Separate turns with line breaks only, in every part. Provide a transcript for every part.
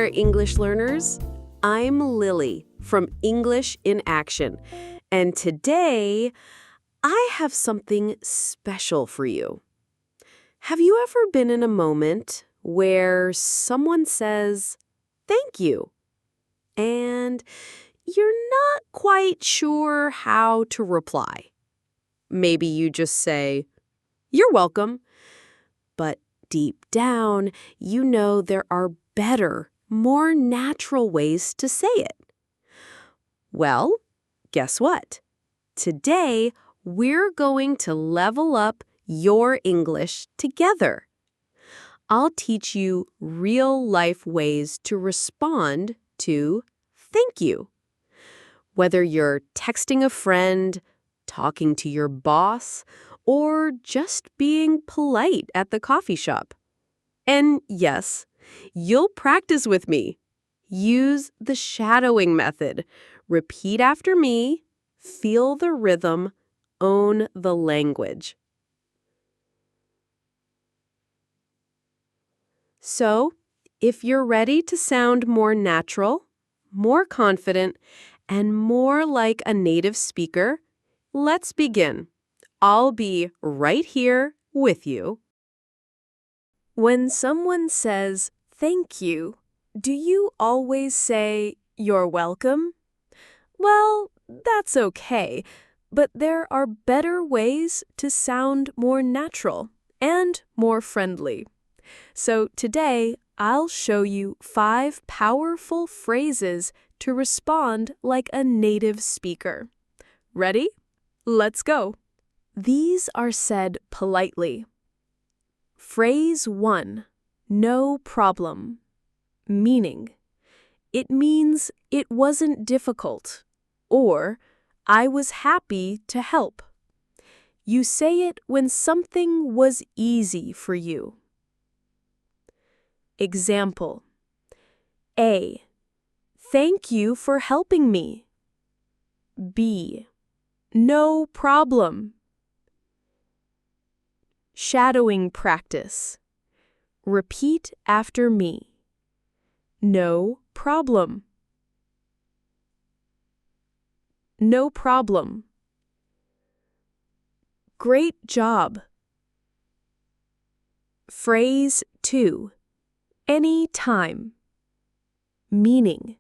there, English learners. I'm Lily from English in Action, and today I have something special for you. Have you ever been in a moment where someone says, "Thank you," and you're not quite sure how to reply? Maybe you just say, "You're welcome," but deep down, you know there are better, more natural ways to say it. Well, guess what? Today, we're going to level up your English together. I'll teach you real-life ways to respond to thank you. Whether you're texting a friend, talking to your boss, or just being polite at the coffee shop. And yes, you'll practice with me. Use the shadowing method. Repeat after me, feel the rhythm, own the language. So, if you're ready to sound more natural, more confident, and more like a native speaker, let's begin. I'll be right here with you. When someone says, "Thank you," do you always say, "You're welcome"? Well, that's okay, but there are better ways to sound more natural and more friendly. So today, I'll show you 5 powerful phrases to respond like a native speaker. Ready? Let's go. These are said politely. Phrase 1, no problem. Meaning, it means it wasn't difficult, or I was happy to help. You say it when something was easy for you. Example: A. Thank you for helping me. B. No problem. Shadowing practice. Repeat after me. No problem. No problem. Great job. Phrase 2. Any time. Meaning,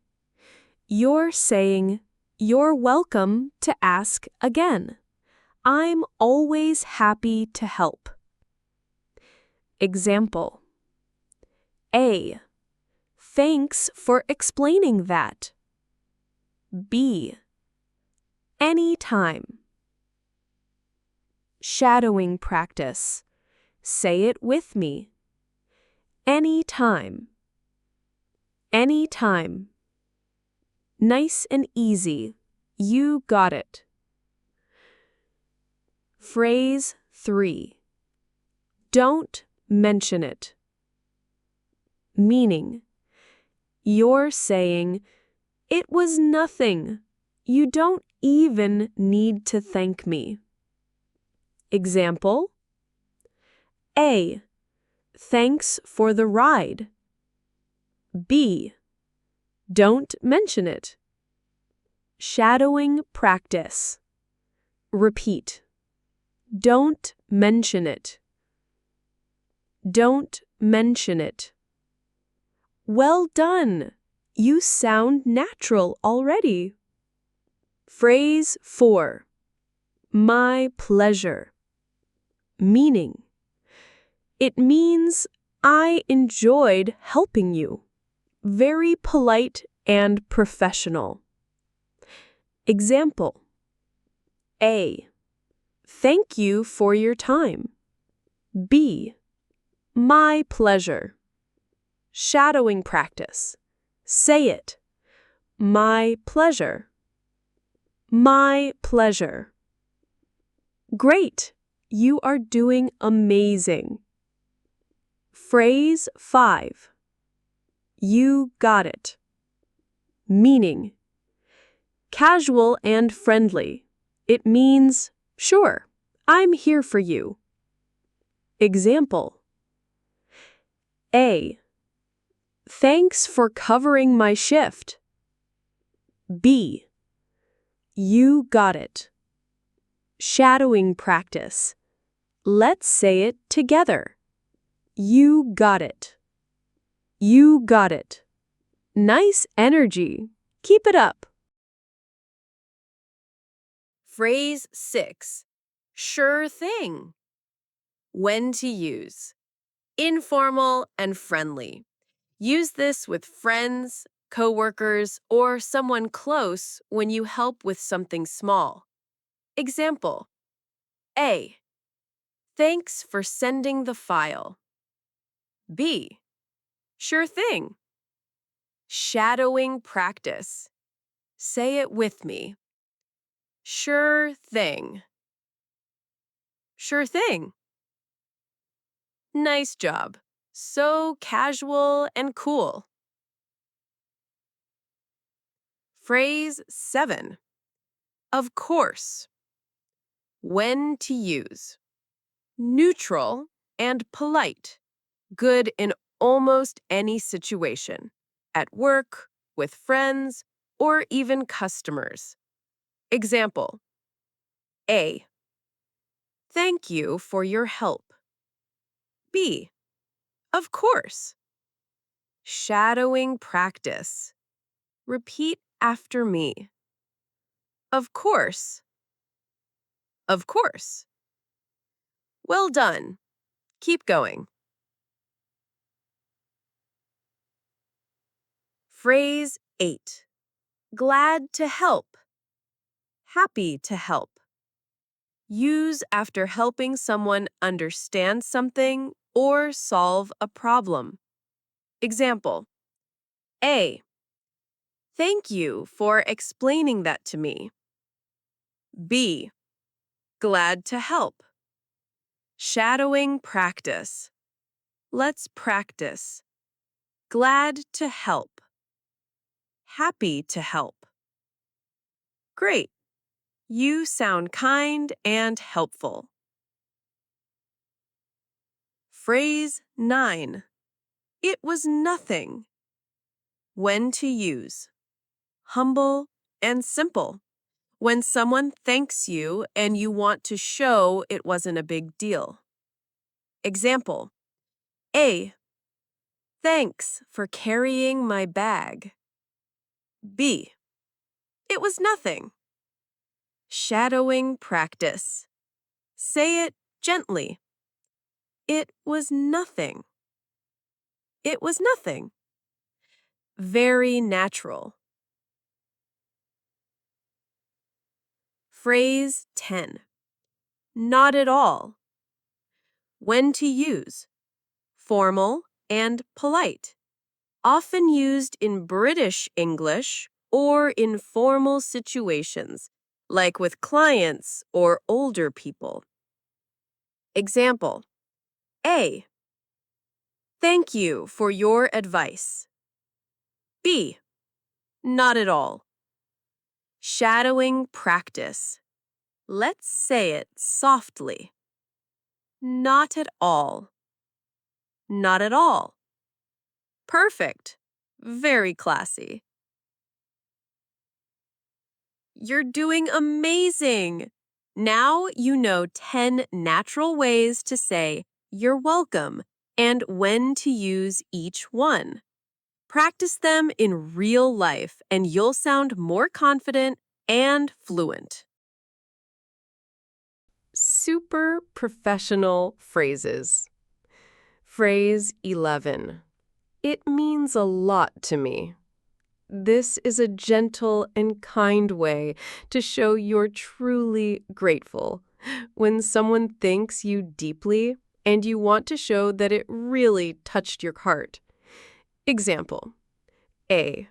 you're saying, "You're welcome to ask again. I'm always happy to help." Example: A. Thanks for explaining that. B. Anytime. Shadowing practice. Say it with me. Anytime. Anytime. Nice and easy. You got it. Phrase 3. Don't mention it. Meaning, you're saying, "It was nothing. You don't even need to thank me." Example: A. Thanks for the ride. B. Don't mention it. Shadowing practice. Repeat. Don't mention it. Don't mention it. Well done! You sound natural already. Phrase 4. My pleasure. Meaning, it means I enjoyed helping you. Very polite and professional. Example: A. Thank you for your time. B. My pleasure. Shadowing practice. Say it. My pleasure. My pleasure. Great! You are doing amazing. Phrase 5. You got it. Meaning, casual and friendly. It means, "Sure, I'm here for you." Example: A. Thanks for covering my shift. B. You got it. Shadowing practice. Let's say it together. You got it. You got it. Nice energy. Keep it up. Phrase 6. Sure thing. When to use. Informal and friendly. Use this with friends, coworkers, or someone close when you help with something small. Example: A. Thanks for sending the file. B. Sure thing. Shadowing practice. Say it with me. Sure thing. Sure thing. Nice job. So casual and cool. Phrase 7. Of course. When to use. Neutral and polite. Good in almost any situation. At work, with friends, or even customers. Example: A. Thank you for your help. B. Of course. Shadowing practice. Repeat after me. Of course. Of course. Well done. Keep going. Phrase 8. Glad to help. Happy to help. Use after helping someone understand something or solve a problem. Example: A. Thank you for explaining that to me. B. Glad to help. Shadowing practice. Let's practice. Glad to help. Happy to help. Great. You sound kind and helpful. Phrase 9. It was nothing. When to use. Humble and simple. When someone thanks you and you want to show it wasn't a big deal. Example: A. Thanks for carrying my bag. B. It was nothing. Shadowing practice. Say it gently. It was nothing. It was nothing. Very natural. Phrase 10. Not at all. When to use. Formal and polite. Often used in British English or in formal situations, like with clients or older people. Example: A. Thank you for your advice. B. Not at all. Shadowing practice. Let's say it softly. Not at all. Not at all. Perfect. Very classy. You're doing amazing! Now you know 10 natural ways to say "you're welcome" and when to use each one. Practice them in real life and you'll sound more confident and fluent. Super professional phrases. Phrase 11. It means a lot to me. This is a gentle and kind way to show you're truly grateful. When someone thanks you deeply and you want to show that it really touched your heart. Example: A.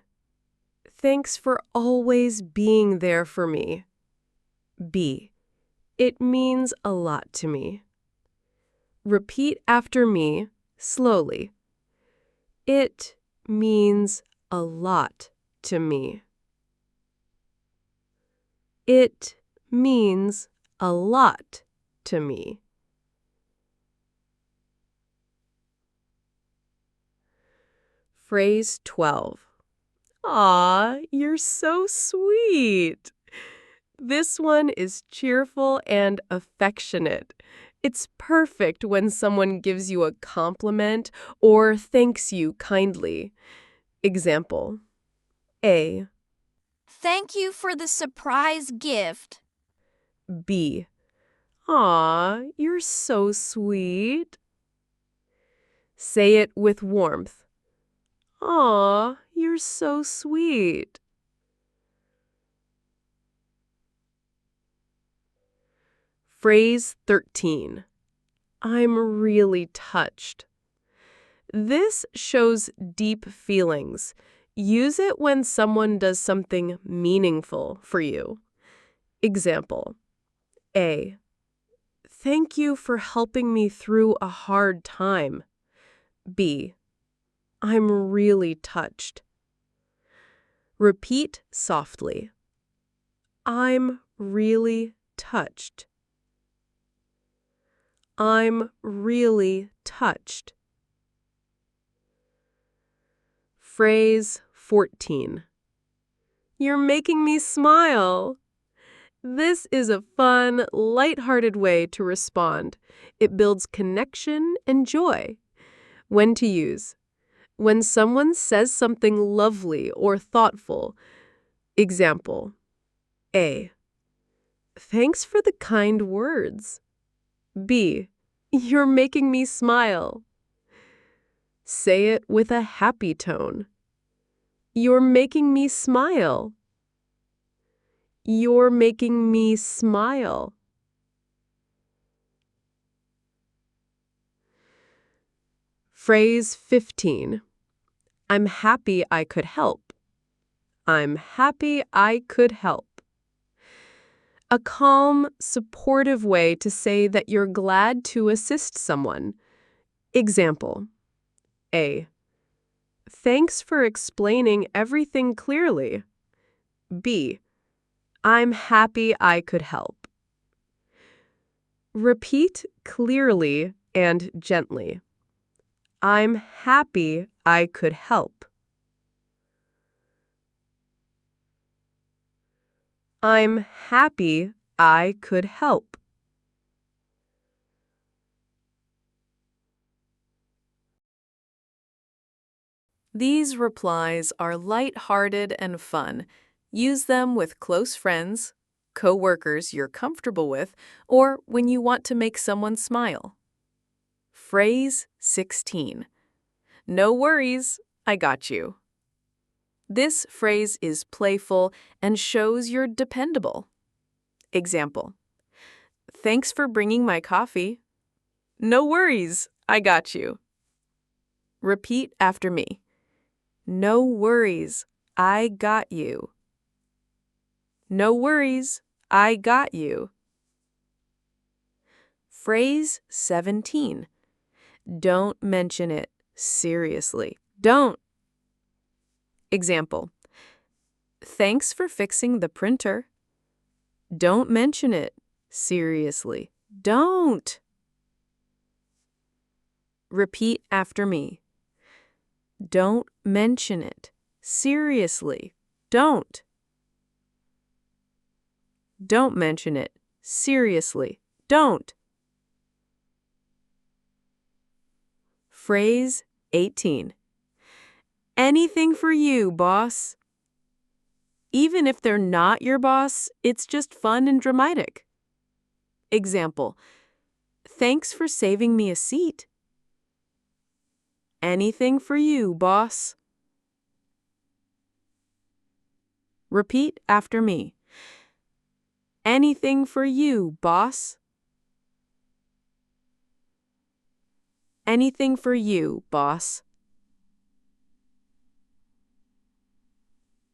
Thanks for always being there for me. B. It means a lot to me. Repeat after me slowly. It means a lot to me. It means a lot to me. Phrase 12. Aw, you're so sweet. This one is cheerful and affectionate. It's perfect when someone gives you a compliment or thanks you kindly. Example: A.
Thank you for the surprise gift.
B. Aw, you're so sweet. Say it with warmth. Aw, you're so sweet. Phrase 13. I'm really touched. This shows deep feelings. Use it when someone does something meaningful for you. Example: A. Thank you for helping me through a hard time. B. I'm really touched. Repeat softly. I'm really touched. I'm really touched. Phrase 14. You're making me smile. This is a fun, lighthearted way to respond. It builds connection and joy. When to use: when someone says something lovely or thoughtful. Example: A. Thanks for the kind words. B. You're making me smile. Say it with a happy tone. You're making me smile. You're making me smile. Phrase 15. I'm happy I could help. I'm happy I could help. A calm, supportive way to say that you're glad to assist someone. Example: A. Thanks for explaining everything clearly. B. I'm happy I could help. Repeat clearly and gently. I'm happy I could help. I'm happy I could help. These replies are light-hearted and fun. Use them with close friends, co-workers you're comfortable with, or when you want to make someone smile. Phrase 16. No worries, I got you. This phrase is playful and shows you're dependable. Example: Thanks for bringing my coffee. No worries, I got you. Repeat after me. No worries, I got you. No worries, I got you. Phrase 17. Don't mention it. Seriously, don't. Example: Thanks for fixing the printer. Don't mention it. Seriously, don't. Repeat after me. Don't mention it. Seriously, don't. Don't mention it. Seriously, don't. Phrase 18. Anything for you, boss. Even if they're not your boss, it's just fun and dramatic. Example: Thanks for saving me a seat. Anything for you, boss. Repeat after me. Anything for you, boss. Anything for you, boss.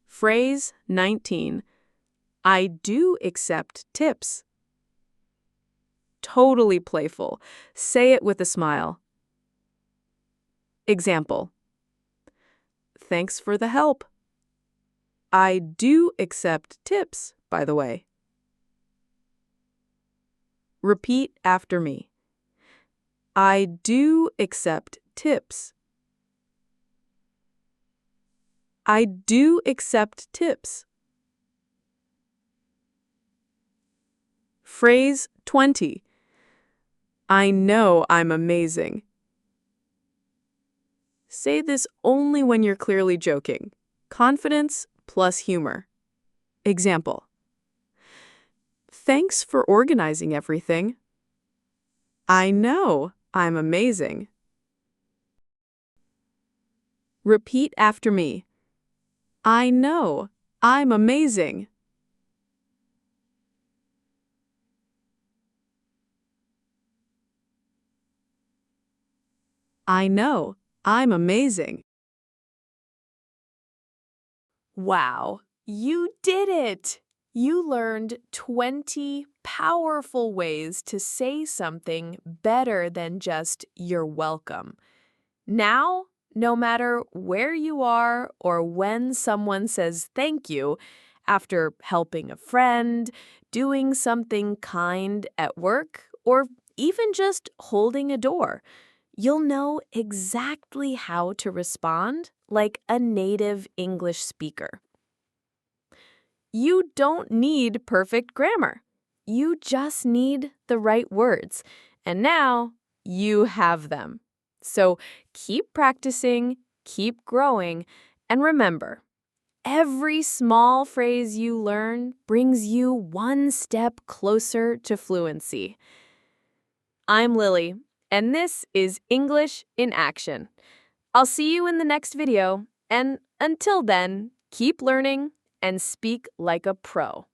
Phrase 19. I do accept tips. Totally playful. Say it with a smile. Example: Thanks for the help. I do accept tips, by the way. Repeat after me. I do accept tips. I do accept tips. Phrase 20. I know I'm amazing. Say this only when you're clearly joking. Confidence plus humor. Example. Thanks for organizing everything. I know I'm amazing. Repeat after me. I know I'm amazing. I know I'm amazing. Wow, you did it! You learned 20 powerful ways to say something better than just "you're welcome." Now, no matter where you are or when someone says thank you, after helping a friend, doing something kind at work, or even just holding a door, you'll know exactly how to respond like a native English speaker. You don't need perfect grammar. You just need the right words. And now you have them. So keep practicing, keep growing, and remember, every small phrase you learn brings you one step closer to fluency. I'm Lily, and this is English in Action. I'll see you in the next video, and until then, keep learning and speak like a pro.